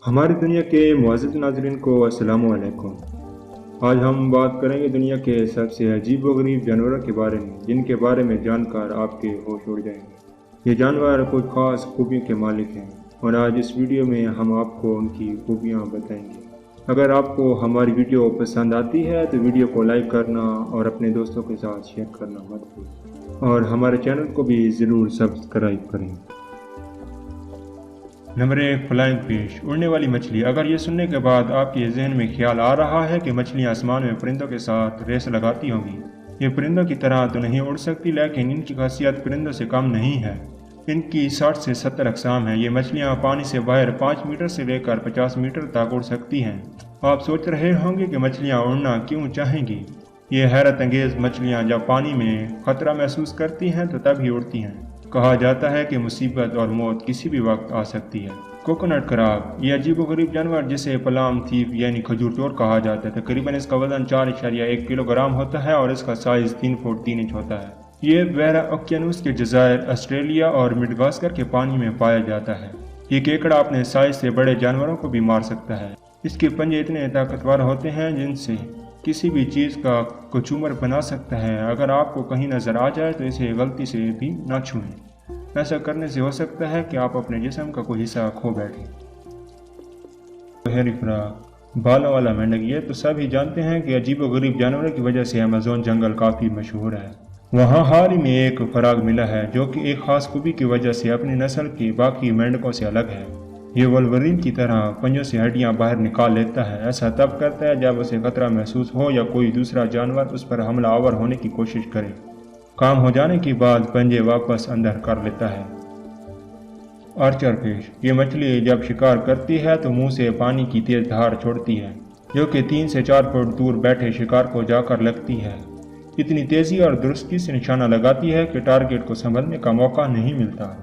हमारी दुनिया के मुअज़्ज़ज़ नाज़रीन को अस्सलामु अलैकुम। आज हम बात करेंगे दुनिया के सबसे अजीबोगरीब जानवरों के बारे में, जिनके बारे में जानकर आपके होश उड़ जाएंगे। ये जानवर कुछ ख़ास खूबियों के मालिक हैं और आज इस वीडियो में हम आपको उनकी खूबियाँ बताएंगे। अगर आपको हमारी वीडियो पसंद आती है तो वीडियो को लाइक करना और अपने दोस्तों के साथ शेयर करना मत भूलिए और हमारे चैनल को भी ज़रूर सब्सक्राइब करें। नंबर 1, फ्लाइंग फिश, उड़ने वाली मछली। अगर ये सुनने के बाद आपके जहन में ख्याल आ रहा है कि मछलियाँ आसमान में परिंदों के साथ रेस लगाती होंगी, ये परिंदों की तरह तो नहीं उड़ सकती, लेकिन इनकी खासियत परिंदों से कम नहीं है। इनकी 60 से 70 अक़साम हैं। ये मछलियाँ पानी से बाहर 5 मीटर से लेकर 50 मीटर तक उड़ सकती हैं। आप सोच रहे होंगे कि मछलियाँ उड़ना क्यों चाहेंगी। ये हैरत अंगेज़ मछलियाँ जब पानी में ख़तरा महसूस करती हैं तो तभी उड़ती हैं। कहा जाता है कि मुसीबत और मौत किसी भी वक्त आ सकती है। कोकोनट कराब, ये अजीबोगरीब जानवर जिसे पलाम थीफ यानी खजूर चोर कहा जाता है, तकरीबन इसका वजन 4.1 किलोग्राम होता है और इसका साइज़ 3 फुट 3 इंच होता है। ये बहरा ओकियानूस के जज़ायर, ऑस्ट्रेलिया और मिडगास्कर के पानी में पाया जाता है। ये केकड़ा अपने साइज़ से बड़े जानवरों को भी मार सकता है। इसके पंजे इतने ताकतवर होते हैं जिनसे किसी भी चीज़ का कचूमर बना सकता है। अगर आपको कहीं नज़र आ जाए तो इसे गलती से भी ना छुएं। ऐसा करने से हो सकता है कि आप अपने जिस्म का कोई हिस्सा खो बैठें। बहरी फ्राक, बालों वाला मेंढक, ये तो सभी जानते हैं कि अजीबोगरीब जानवरों की वजह से अमेज़न जंगल काफ़ी मशहूर है। वहाँ हाल ही में एक फ्राक मिला है जो कि एक ख़ास खूबी की वजह से अपनी नस्ल के बाकी मेंढकों से अलग है। ये वल्वरीन की तरह पंजों से हड्डियां बाहर निकाल लेता है। ऐसा तब करता है जब उसे खतरा महसूस हो या कोई दूसरा जानवर उस पर हमलावर होने की कोशिश करे। काम हो जाने के बाद पंजे वापस अंदर कर लेता है। आर्चर फिश, ये मछली जब शिकार करती है तो मुंह से पानी की तेज धार छोड़ती है जो कि 3 से 4 फुट दूर बैठे शिकार को जाकर लगती है। इतनी तेजी और दुरुस्ती से निशाना लगाती है कि टारगेट को संभलने का मौका नहीं मिलता।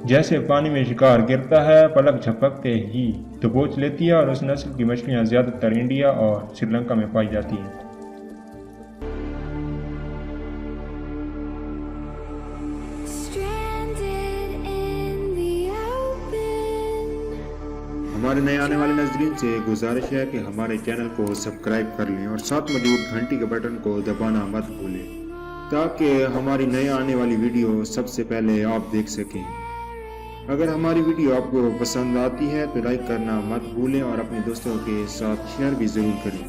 जैसे पानी में शिकार गिरता है, पलक झपकते ही दबोच लेती है और उस नस्ल की मछलियाँ ज़्यादातर इंडिया और श्रीलंका में पाई जाती हैं। हमारे नए आने वाले नाज़रीन से गुजारिश है कि हमारे चैनल को सब्सक्राइब कर लें और साथ मौजूद घंटी के बटन को दबाना मत भूलें ताकि हमारी नए आने वाली वीडियो सबसे पहले आप देख सकें। अगर हमारी वीडियो आपको पसंद आती है तो लाइक करना मत भूलें और अपने दोस्तों के साथ शेयर भी ज़रूर करें।